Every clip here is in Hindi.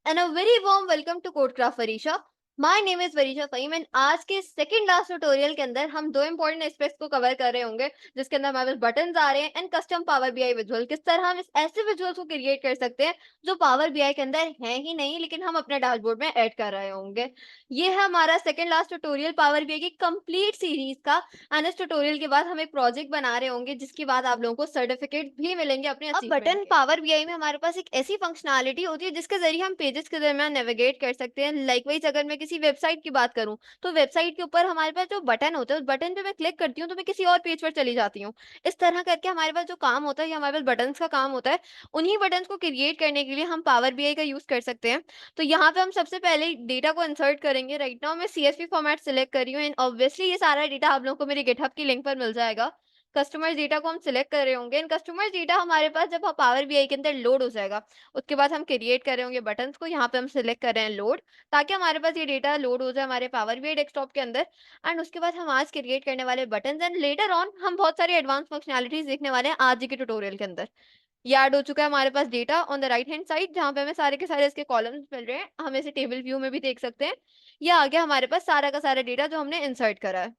And a very warm welcome to Codecraft Varisha. My name is Varisha Faim and आज के सेकंड लास्ट ट्यूटोरियल के अंदर हम दो इंपॉर्टेंट एस्पेक्ट्स को कवर कर रहे होंगे जिसके अंदर हमारे पास बटन्स आ रहे हैं and custom power BI visual. किस तरह हम इस ऐसे विजुअल्स को क्रिएट कर सकते हैं जो पावर बीआई के अंदर है ही नहीं लेकिन हम अपने डैशबोर्ड में ऐड कर रहे होंगे। ये है हमारा second last tutorial power BI की कंप्लीट सीरीज का। एंड इस ट्यूटोरियल के बाद हम एक प्रोजेक्ट बना रहे होंगे जिसके बाद आप लोगों को सर्टिफिकेट भी मिलेंगे अपने अब अचीवमेंट बटन के। पावर बीआई में हमारे पास एक ऐसी फंक्शनैलिटी होती है जिसके जरिए हम पेजेस के दरमियान नेविगेट कर सकते हैं। लाइकवाइज अगर मैं किसी वेबसाइट की बात करूं तो वेबसाइट के ऊपर हमारे पास जो बटन होता है उस बटन पे मैं क्लिक करती हूँ तो मैं किसी और पेज पर चली जाती हूँ। इस तरह करके हमारे पास जो काम होता है ये हमारे पास बटन्स का काम होता है। उन्हीं बटन्स को क्रिएट करने के लिए हम पावर बीआई का यूज कर सकते हैं। तो यहाँ पे हम सबसे पहले डेटा को इंसर्ट करेंगे। राइट नाउ मैं सीएसवी फॉर्मेट सिलेक्ट कर रही हूँ एंड ऑब्वियसली ये सारा डेटा आप लोगों को मेरे गिटहब की लिंक पर मिल जाएगा। कस्टमर्स डेटा को हम सिलेक्ट कर रहे होंगे एंड कस्टमर्स डेटा हमारे पास जब पावर बीआई के अंदर लोड हो जाएगा उसके बाद हम क्रिएट कर रहे होंगे बटन्स को। यहाँ पे हम सिलेक्ट कर रहे हैं लोड ताकि हमारे पास ये डेटा लोड हो जाए हमारे पावर बीआई डेस्कटॉप के अंदर। एंड उसके बाद हम आज क्रिएट करने वाले बटन्स एंड लेटर ऑन हम बहुत सारी एडवांस फंक्शनैलिटीज देखने वाले हैं आज के ट्यूटोरियल के अंदर। ये ऐड हो चुका है हमारे पास data on the right hand side जहाँ पे हमें सारे के सारे इसके कॉलम्स मिल रहे हैं। हम इसे टेबल व्यू में भी देख सकते हैं। ये आ गया हमारे पास सारा का सारा डेटा जो हमने इंसर्ट करा है।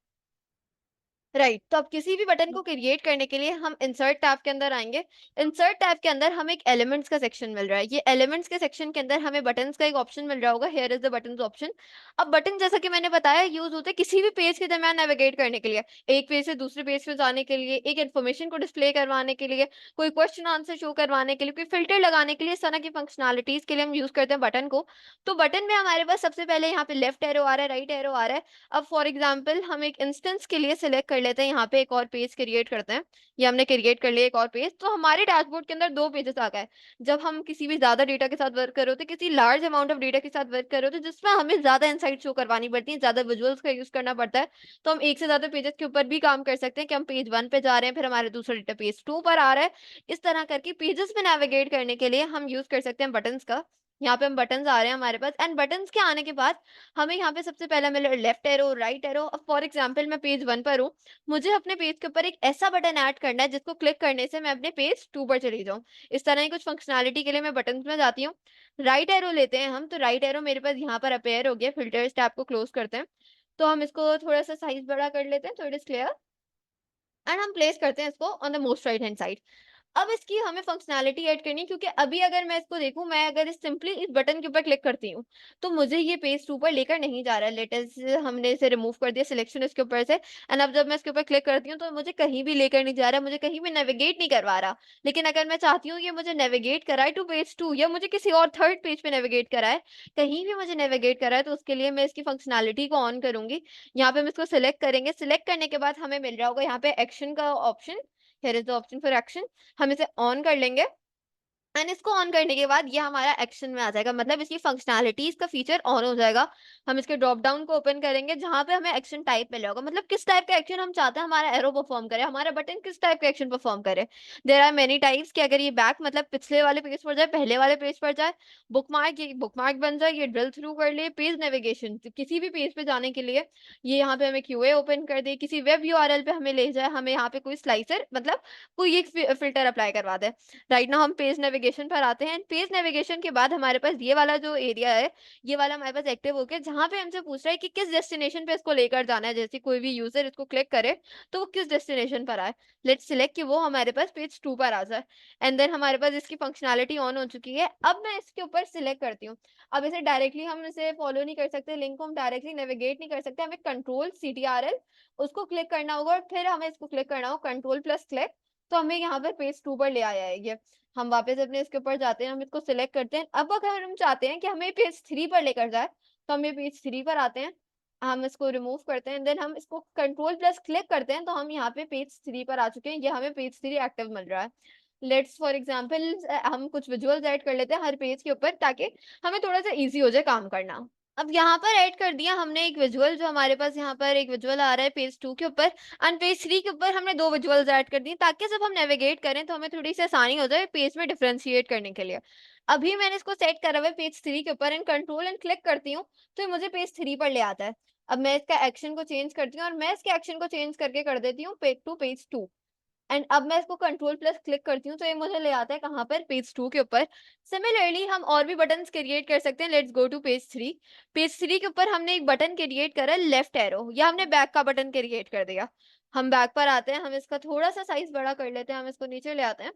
राइट तो अब किसी भी बटन को क्रिएट करने के लिए हम इंसर्ट टैब के अंदर आएंगे। इंसर्ट टैब के अंदर हमें एक एलिमेंट्स का सेक्शन मिल रहा है। ये एलिमेंट्स के सेक्शन के अंदर हमें बटन्स का एक ऑप्शन मिल रहा होगा। Here is the buttons option. अब बटन जैसा कि मैंने बताया यूज होते हैं किसी भी पेज के दरमियान नेविगेट करने के लिए, एक पेज से दूसरे पेज पे जाने के लिए, एक इन्फॉर्मेशन को डिस्प्ले करवाने के लिए, कोई क्वेश्चन आंसर शो करवाने के लिए, कोई फिल्टर लगाने के लिए, इस तरह की फंक्शनैलिटीज के लिए हम यूज करते हैं बटन को। तो बटन में हमारे पास सबसे पहले यहाँ पे लेफ्ट एरो आ रहा है, राइट एरो आ रहा है। अब फॉर एग्जांपल हम एक इंस्टेंस के लिए सिलेक्ट कर लेते हैं, यहाँ पे एक और पेज क्रिएट करते हैं। ये हमने क्रिएट कर लिया एक और पेज। तो हमारे डैशबोर्ड के अंदर दो पेजेस आ गए। जब हम किसी भी ज्यादा डेटा के साथ वर्क कर रहे होते, किसी लार्ज अमाउंट ऑफ डेटा के साथ वर्क कर रहे होते जिसमें हमें ज्यादा इंसाइट शो करवानी पड़ती है, ज्यादा विजुअल्स का यूज करना पड़ता है, तो हम एक से ज्यादा पेजेस के ऊपर भी काम कर सकते हैं कि हम पेज 1 पे जा रहे हैं फिर हमारे दूसरा डेटा पेज 2 पर आ रहा है। इस तरह करके पेजेस में नेविगेट करने के लिए हम यूज कर सकते हैं बटन्स का। यहाँ पे हम बटन्स आ रहे हैं हमारे पास एंड बटन्स के आने के बाद हमें यहाँ पे सबसे पहला मिला लेफ्ट एरो, राइट एरो। अब फॉर एग्जांपल मैं पेज 1 पर हूँ, मुझे अपने पेज के ऊपर एक ऐसा बटन ऐड करना है जिसको क्लिक करने से मैं अपने पेज 2 पर चली जाऊँ। इस तरह की कुछ फंक्शनैलिटी के लिए मैं बटन्स में जाती हूँ। राइट एरो लेते हैं हम, तो राइट एरो मेरे पास यहाँ पर अपेयर हो गया। फिल्टर्स टैब को क्लोज करते हैं तो हम इसको थोड़ा सा साइज बड़ा कर लेते हैं तो इट इज क्लियर एंड हम प्लेस करते हैं इसको on the most right hand side. अब इसकी हमें फंक्शनैलिटी ऐड करनी है क्योंकि अभी अगर मैं इसको देखूं, मैं अगर इस सिंपली इस बटन के ऊपर क्लिक करती हूँ तो मुझे ये पेज 2 पर लेकर नहीं जा रहा है। लेटेस्ट हमने इसे रिमूव कर दिया सिलेक्शन इसके ऊपर से एंड अब जब मैं इसके ऊपर क्लिक करती हूँ तो मुझे कहीं भी लेकर नहीं जा रहा, मुझे कहीं भी नेविगेट नहीं करवा रहा। लेकिन अगर मैं चाहती हूँ ये मुझे नेविगेट कराए टू पेज 2 या मुझे किसी और थर्ड पेज पे नेविगेट कराए, कहीं भी मुझे नेविगेट कराए, तो उसके लिए मैं इसकी फंक्शनैलिटी को ऑन करूंगी। यहाँ पे हम इसको सिलेक्ट करेंगे। सिलेक्ट करने के बाद हमें मिल रहा होगा यहाँ पे एक्शन का option. Here is the option for action. हम इसे ऑन कर लेंगे एंड इसको ऑन करने के बाद ये हमारा एक्शन में आ जाएगा, मतलब इसकी फंक्शनैलिटी इसका फीचर ऑन हो जाएगा। हम इसके ड्रॉप डाउन को ओपन करेंगे जहां पे हमें एक्शन टाइप मिल होगा, मतलब किस टाइप का एक्शन हम चाहते हैं हमारा एरो परफॉर्म करे, हमारा बटन किस टाइप का एक्शन परफॉर्म करे। देयर आर मेनी टाइप्स कि अगर ये बैक मतलब पिछले वाले पेज पर जाए, पहले वाले पेज पर जाए, बुकमार्क, ये बुकमार्क बन जाए, ये ड्रिल थ्रू कर ले, पेज नेविगेशन किसी भी पेज पे जाने के लिए, ये यहाँ पे हमें क्यूए ओपन कर दे, किसी वेब यूआरएल पे हमें ले जाए, हमें यहाँ पे कोई स्लाइसर मतलब कोई एक फिल्टर अप्लाई करवा दे। राइट नाउ हम पेज नेविगेशन पर आते हैं। पेज नेविगेशन के बाद हमारे पास ये वाला जो एरिया है, ये वाला हमारे पास एक्टिव हो गया जहां पे हमसे पूछ रहा है कि किस डेस्टिनेशन पे इसको लेकर जाना है। जैसे कोई भी यूजर इसको क्लिक करे तो वो किस डेस्टिनेशन पर आए। लेट्स सिलेक्ट कि वो हमारे पास पेज 2 पर आ जाए एंड देन हमारे पास इसकी फंक्शनैलिटी ऑन हो चुकी है। अब मैं इसके ऊपर सिलेक्ट करती हूँ। अब इसे डायरेक्टली हम इसे फॉलो नहीं कर सकते, लिंक को हम डायरेक्टली नेविगेट नहीं कर सकते, हमें कंट्रोल CTRL उसको क्लिक करना होगा और फिर हमें इसको क्लिक करना होगा कंट्रोल प्लस क्लिक। तो हमें यहाँ पर पेज 2 पर ले आया है ये। हम वापस अपने इसके ऊपर जाते हैं, हम इसको सिलेक्ट करते हैं। अब अगर हम चाहते हैं कि हमें पेज 3 पर लेकर जाए तो हम ये पेज 3 पर आते हैं। हम इसको रिमूव करते हैं देन हम इसको कंट्रोल प्लस क्लिक करते हैं तो हम यहाँ पे पेज 3 पर आ चुके हैं। ये हमें पेज 3 एक्टिव मिल रहा है। लेट्स फॉर एग्जांपल हम कुछ विजुअल्स ऐड कर लेते हैं हर पेज के ऊपर ताकि हमें थोड़ा सा इजी हो जाए काम करना। अब यहाँ पर ऐड कर दिया हमने एक विजुअल, जो हमारे पास यहाँ पर एक विजुअल आ रहा है पेज 2 के ऊपर एंड पेज 3 के ऊपर हमने दो विजुअल्स ऐड कर दिए ताकि जब हम नेविगेट करें तो हमें थोड़ी सी आसानी हो जाए पेज में डिफरेंशिएट करने के लिए। अभी मैंने इसको सेट करा हुआ है पेज 3 के ऊपर एंड कंट्रोल एंड क्लिक करती हूँ तो ये मुझे पेज 3 पर ले आता है। अब मैं इसका एक्शन को चेंज करती हूँ और मैं इसके एक्शन को चेंज करके कर देती हूँ पेज टू पेज 2। एंड अब मैं इसको कंट्रोल प्लस क्लिक करती हूँ तो ये मुझे ले आता है कहाँ पर, पेज 2 के ऊपर। सिमिलरली हम और भी बटन्स क्रिएट कर सकते हैं। Let's go to page 3। Page 3 के ऊपर हमने एक बटन क्रिएट करा लेफ्ट एरो, या हमने बैक का बटन क्रिएट कर दिया। हम बैक पर आते हैं, हम इसका थोड़ा-सा साइज़ बड़ा कर लेते हैं, हम इसको नीचे ले आते हैं।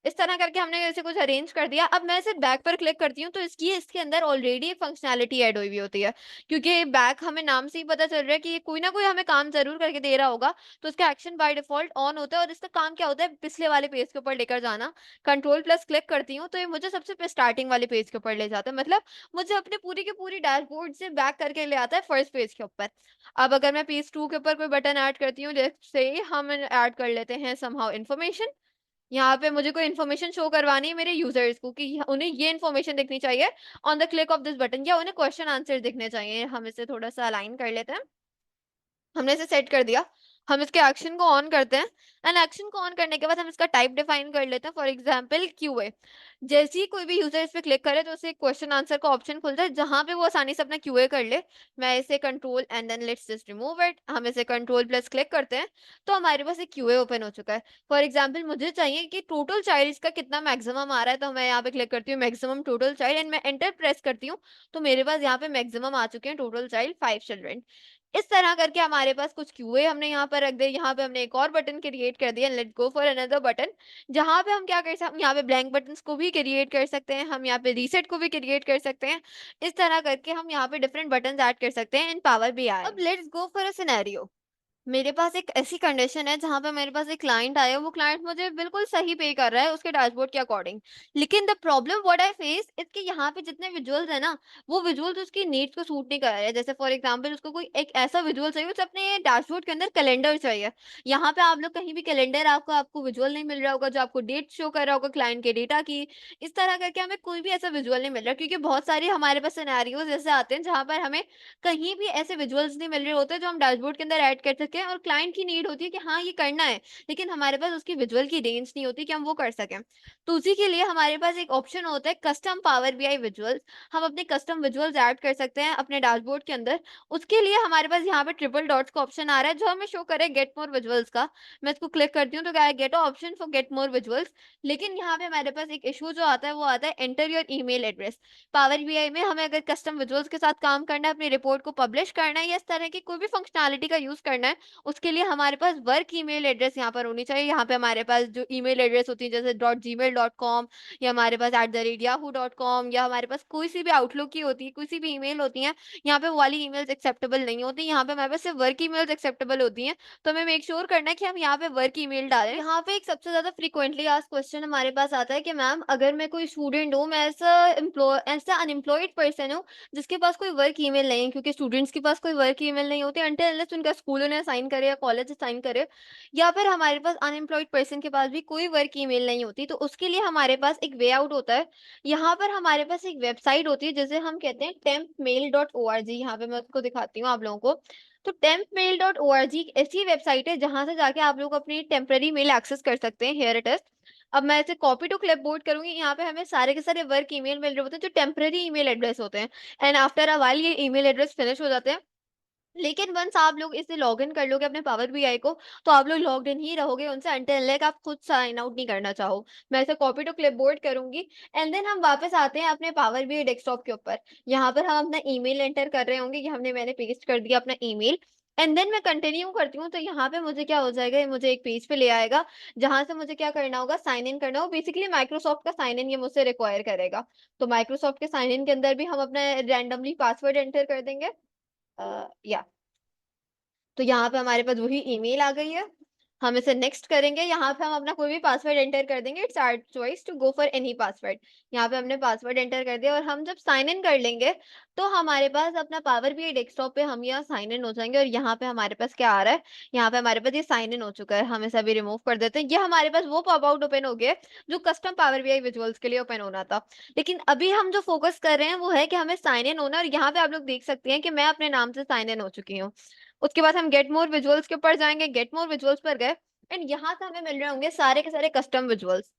इस तरह करके हमने ऐसे कुछ अरेंज कर दिया। अब मैं सिर्फ बैक पर क्लिक करती हूँ तो इसके अंदर ऑलरेडी फंक्शनैलिटी ऐड हुई हुई होती है। क्योंकि बैक हमें नाम से ही पता चल रहा है कि ये कोई ना कोई हमें काम ज़रूर करके दे रहा होगा, तो इसका एक्शन बाय डिफ़ॉल्ट ऑन होता है और इसका काम क्या होता है, पिछले वाले पेज के ऊपर लेकर जाना। कंट्रोल प्लस क्लिक करती हूँ तो ये मुझे सबसे स्टार्टिंग वाले पेज के ऊपर ले जाता है। मतलब मुझे अपने पूरी की पूरी डैशबोर्ड से बैक करके ले आता है फर्स्ट पेज के ऊपर। अब अगर मैं पेज 2 के ऊपर कोई बटन ऐड करती हूँ, लेट्स से हम ऐड कर लेते हैं समहाउ इन्फॉर्मेशन। यहाँ पे मुझे कोई इन्फॉर्मेशन शो करवानी है मेरे यूज़र्स को कि उन्हें ये इन्फॉर्मेशन दिखनी चाहिए on the click of this button, या उन्हें क्वेश्चन आंसर दिखने चाहिए। हम इसे थोड़ा-सा अलाइन कर लेते हैं। हमने इसे सेट कर दिया। हम इसके एक्शन को ऑन करते हैं एंड एक्शन को ऑन करने के बाद हम इसका टाइप डिफाइन कर लेते हैं, फॉर एग्जांपल क्यूए। जैसे ही कोई भी यूज़र इस पे क्लिक करे तो उसे क्वेश्चन आंसर का ऑप्शन खुलता है जहाँ पे वो आसानी से अपना क्यूए कर ले। मैं इसे control and then let's just remove it. हम इसे कंट्रोल प्लस क्लिक करते हैं तो हमारे पास एक क्यूए ओपन हो चुका है। फॉर एग्जांपल मुझे चाहिए कि टोटल चाइल्ड्स का कितना मैक्सिमम आ रहा है, तो मैं यहाँ पे क्लिक करती हूँ मैक्सिमम टोटल चाइल्ड एंड मैं एंटर प्रेस करती हूँ। तो मेरे पास यहाँ पे मैक्सिमम आ चुके हैं टोटल चाइल्ड 5 चिल्ड्रन। इस तरह करके हमारे पास कुछ क्यूए हमने यहाँ पर रख दिए। यहाँ पे हमने एक और बटन क्रिएट कर दिया, let's go for another button. जहाँ पे हम क्या कर सकते हैं, हम यहाँ पे ब्लैंक बटन्स को भी क्रिएट कर सकते हैं, हम यहाँ पे रीसेट को भी क्रिएट कर सकते हैं। इस तरह करके हम यहाँ पे डिफरेंट बटन्स ऐड कर सकते हैं इन पावर बीआई। अब let's go for a scenario. मेरे पास एक ऐसी कंडीशन है जहाँ पे मेरे पास एक क्लाइंट आया है, वो क्लाइंट मुझे बिल्कुल सही पे कर रहा है उसके डैशबोर्ड के अकॉर्डिंग। लेकिन the problem what I face is कि यहाँ पे जितने विजुअल्स है ना, वो विजुअल्स उसकी नीड्स को सूट नहीं कर रहे हैं। जैसे फॉर एग्जांपल उसको कोई एक ऐसा विजुअल चाहिए, उसे अपने डैशबोर्ड के अंदर कैलेंडर चाहिए। यहाँ पे आप लोग कहीं भी कैलेंडर आपको आपको विजुअल नहीं मिल रहा होगा जो आपको डेट शो कर रहा होगा क्लाइंट के डेटा की। इस तरह करके हमें कोई भी ऐसा विजुअल नहीं मिल रहा, क्योंकि बहुत सारे हमारे पास सिनेरियोज ऐसे आते हैं जहाँ पर हमें कहीं भी ऐसे विजुअल्स नहीं मिल रहे होते जो हम डैशबोर्ड के अंदर ऐड कर सकें, और क्लाइंट की नीड होती है कि हाँ, ये करना है, लेकिन हमारे पास उसकी विजुअल की रेंज नहीं होती कि हम वो कर सकें। तो उसी के लिए हमारे पास एक ऑप्शन होता है कस्टम पावर बीआई विजुअल्स। हम अपने कस्टम विजुअल्स ऐड कर सकते हैं अपने डैशबोर्ड के अंदर। उसके लिए हमारे पास यहाँ पे ट्रिपल डॉट्स का ऑप्शन आ रहा है जो हमें शो करे गेट मोर विजुअल्स का। मैं इसको क्लिक करती हूँ तो क्या है, get option for get more visuals. लेकिन यहाँ पे हमारे पास एक इशू जो आता है वो आता है enter your email address. Power BI में हमें अगर कस्टम विजुअल्स के साथ काम करना है, अपनी रिपोर्ट को पब्लिश करना है या इस तरह की कोई भी फंक्शनैलिटी का यूज़ करना है, उसके लिए हमारे पास वर्क ईमेल एड्रेस यहाँ पर होनी चाहिए। यहाँ पे हमारे पास जो ईमेल एड्रेस होती है जैसे .gmail.com, या हमारे पास @yahoo.com, या हमारे पास कोई सी भी आउटलुक की होती है, कोई सी भी ईमेल होती है, यहाँ पे वो वाली ईमेल्स एक्सेप्टेबल नहीं होती। यहाँ पे हमारे पास सिर्फ वर्क ईमेल्स एक्सेप्टेबल होती हैं। तो हमें मेक श्योर करना है कि हम यहाँ पे वर्क ईमेल डालें। यहाँ पे एक सबसे ज़्यादा फ्रीक्वेंटली आस्क्ड क्वेश्चन हमारे पास आता है कि मैम अगर मैं कोई स्टूडेंट हूँ, मैं ऐसा अनएम्प्लॉयड पर्सन हूँ जिसके पास कोई वर्क ईमेल नहीं है, क्योंकि स्टूडेंट्स के पास कोई वर्क ईमेल नहीं होती अनटिल अनलेस उनका स्कूल उन्हें असाइन करे या कॉलेज असाइन करे, या फिर हमारे पास अनएम्प्लॉयड पर्सन के पास भी कोई वर्क ईमेल नहीं होती। तो उसके लिए हमारे पास एक वे आउट होता है। यहाँ पर हमारे पास एक वेबसाइट होती है जिसे हम कहते हैं tempmail.org। यहाँ पे मैं उसको दिखाती हूँ आप लोगों को। तो tempmail.org एक ऐसी वेबसाइट है जहाँ से जाके आप लोग अपनी टेम्पररी मेल एक्सेस कर सकते हैं। Here it is. अब मैं इसे कॉपी टू क्लिपबोर्ड करूँगी। यहाँ पे हमें सारे के सारे वर्क ईमेल मिल रहे होते हैं जो टेम्पररी ईमेल एड्रेस होते हैं, एंड आफ्टर अ व्हाइल ये ईमेल एड्रेस फिनिश हो जाते हैं। लेकिन वन्स आप लोग इसे लॉगिन कर लोगे अपने पावर बीआई को, तो आप लोग लॉग्ड इन ही रहोगे उनसे अनटिल अनलेस आप खुद साइन आउट नहीं करना चाहो। मैं इसे कॉपी टू क्लिपबोर्ड करूँगी एंड देन हम वापस आते हैं अपने पावर बीआई डेस्कटॉप के ऊपर। यहाँ पर हम अपना ईमेल एंटर कर रहे होंगे, ये मैंने पेस्ट कर दिया अपना ईमेल, एंड देन मैं कंटिन्यू करती हूँ। तो यहाँ पे मुझे क्या हो जाएगा, ये मुझे एक पेज पे ले आएगा जहाँ से मुझे क्या करना होगा, साइन इन करना होगा। बेसिकली माइक्रोसॉफ्ट का साइन इन ये मुझसे रिक्वायर करेगा। तो माइक्रोसॉफ्ट के साइन इन के अंदर भी हम अपना रैंडमली पासवर्ड एंटर कर देंगे। या तो यहाँ पे हमारे पास वही ईमेल आ गई है। हम इसे नेक्स्ट करेंगे, यहाँ पे हम अपना कोई भी पासवर्ड एंटर कर देंगे। It's our choice to go for any password. यहाँ पे हमने पासवर्ड एंटर कर दिया और हम जब साइन इन कर लेंगे, तो हमारे पास अपना पावर बीआई डेस्कटॉप पे हम यहाँ साइन इन हो जाएँगे और यहाँ पे हमारे पास क्या आ रहा है, यहाँ पे हमारे पास ये साइन इन हो चुका है। हम इसे अभी रिमूव कर देते हैं। ये हमारे पास वो पॉप आउट ओपन हो गया है, जो कस्टम पावर बीआई विजुअल्स के लिए ओपन होना था। लेकिन अभी हम जो फोकस कर रहे हैं वो है कि हमें साइन इन होना है, और यहाँ पे आप लोग देख सकते हैं कि मैं अपने नाम से साइन इन हो चुकी हूँ। उसके बाद हम गेट मोर विजुअल्स के ऊपर जाएँगे, गेट मोर विजुअल्स पर गए एंड यहाँ से हमें मिल रहे होंगे सारे के सारे कस्टम विजुअल्स।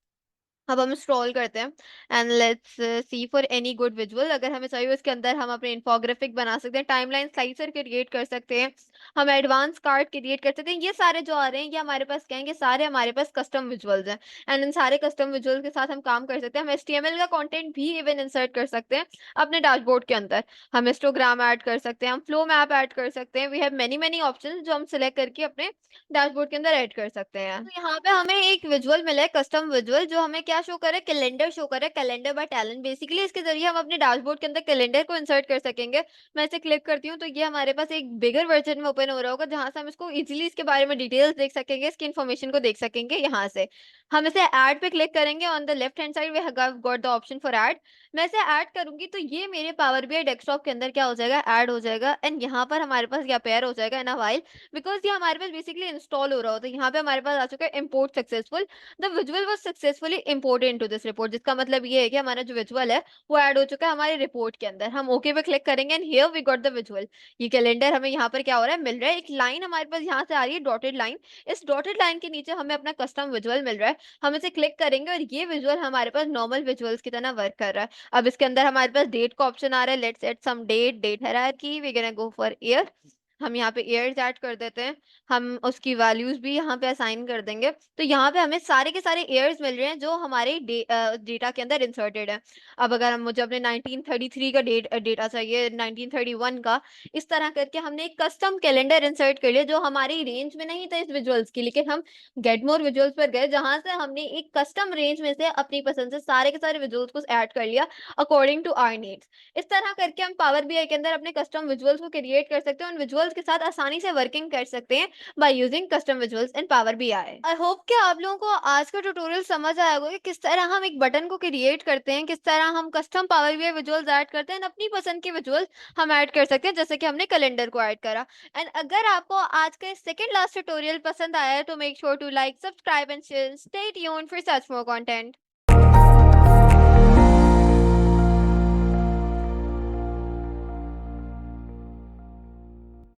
अब हम स्क्रॉल करते हैं and let's see for any good visual. अगर हमें चाहिए उसके अंदर हम अपने इन्फोग्राफिक बना सकते हैं, टाइमलाइन स्लाइसर क्रिएट कर सकते हैं, हम एडवांस कार्ड क्रिएट कर सकते हैं। ये सारे जो आ रहे हैं ये हमारे पास क्या है, ये सारे हमारे पास कस्टम विजुअल्स हैं एंड इन सारे कस्टम विजुअल के साथ हम काम कर सकते हैं। हम एचटीएमएल का कंटेंट भी इवन इंसर्ट कर सकते हैं अपने डैशबोर्ड के अंदर। हम हिस्टोग्राम ऐड कर सकते हैं, हम फ्लो मैप ऐड कर सकते हैं। We have many many options जो हम सिलेक्ट करके अपने डैशबोर्ड के अंदर ऐड कर सकते हैं। तो यहाँ पे हमें एक विजुअल मिला है, कस्टम विजुअल, जो हमें क्या शो कर रहा है, कैलेंडर शो कर रहा है, कैलेंडर बाय टैलेंट। बेसिकली इसके जरिए हम अपने डैशबोर्ड के अंदर कैलेंडर को इंसर्ट कर सकेंगे। मैं इसे क्लिक करती हूँ तो ये हमारे पास एक बिगर वर्जन में ओपन हो रहा होगा, जहां से हम इसको इजीली इसके बारे में डिटेल्स देख सकेंगे, इसकी इन्फॉर्मेशन को देख सकेंगे। यहाँ से हम इसे ऐड पे क्लिक करेंगे। On the left hand side we have got the option for add. मैं इसे ऐड करूंगी तो ये मेरे पावर बीआई डेस्कटॉप के अंदर क्या हो जाएगा, ऐड हो जाएगा एंड यहाँ पर हमारे पास ये अपेयर हो जाएगा इन अ व्हाइल, बिकॉज ये हमारे पास बेसिकली इंस्टॉल हो रहा होता है। यहाँ पे हमारे पास आ चुका है import successful, the visual was successfully imported into this report, जिसका मतलब ये है कि हमारा जो विजुअल है वो ऐड हो चुका है हमारी रिपोर्ट के अंदर। हम ओके पे क्लिक करेंगे and here we got the visual. ये कैलेंडर हमें यहाँ पर क्या हो रहा है, मिल रहा है। एक लाइन हमारे पास यहाँ से आ रही है, डॉटेड लाइन। इस डॉटेड लाइन के नीचे हमें अपना कस्टम विजुअल मिल रहा है। हम इसे क्लिक करेंगे और ये विजुअल हमारे पास नॉर्मल विजुअल्स की तरह वर्क कर रहा है। अब इसके अंदर हमारे पास डेट का ऑप्शन आ रहा है। Let's set some date, date hierarchy, we gonna go for year. हम यहाँ पे ईयर्स ऐड कर देते हैं। हम उसकी वैल्यूज भी यहाँ पे असाइन कर देंगे। तो यहाँ पे हमें सारे के सारे ईयर्स मिल रहे हैं जो हमारे डेटा के अंदर इंसर्टेड है। अब अगर हम मुझे अपने 1933 का डेटा चाहिए, 1931 का, इस तरह करके हमने एक कस्टम कैलेंडर इंसर्ट कर लिया जो हमारी रेंज में नहीं था इस विजुअल्स की, लेकिन हम गेट मोर विजुअल्स पर गए जहां से हमने एक कस्टम रेंज में से अपनी पसंद से सारे के सारे विजुअल्स को ऐड कर लिया अकॉर्डिंग टू आवर नीड्स। इस तरह करके हम पावर बीआई के अंदर अपने कस्टम विजुअल्स को क्रिएट कर सकते हैं, उन विजुअल्स के साथ आसानी से वर्किंग कर सकते हैं by using custom visuals in power BI. I hope कि आप लोगों को आज का ट्यूटोरियल समझ आया होगा कि किस तरह हम एक बटन को क्रिएट करते हैं, किस तरह हम custom power BI visuals add करते हैं, अपनी पसंद के विजुअल्स हम ऐड कर सकते हैं, जैसे कि हमने कैलेंडर को ऐड करा। एंड अगर आपको आज का सेकंड लास्ट ट्यूटोरियल पसंद आया है तो make sure to like, subscribe and share. Stay tuned for such more content.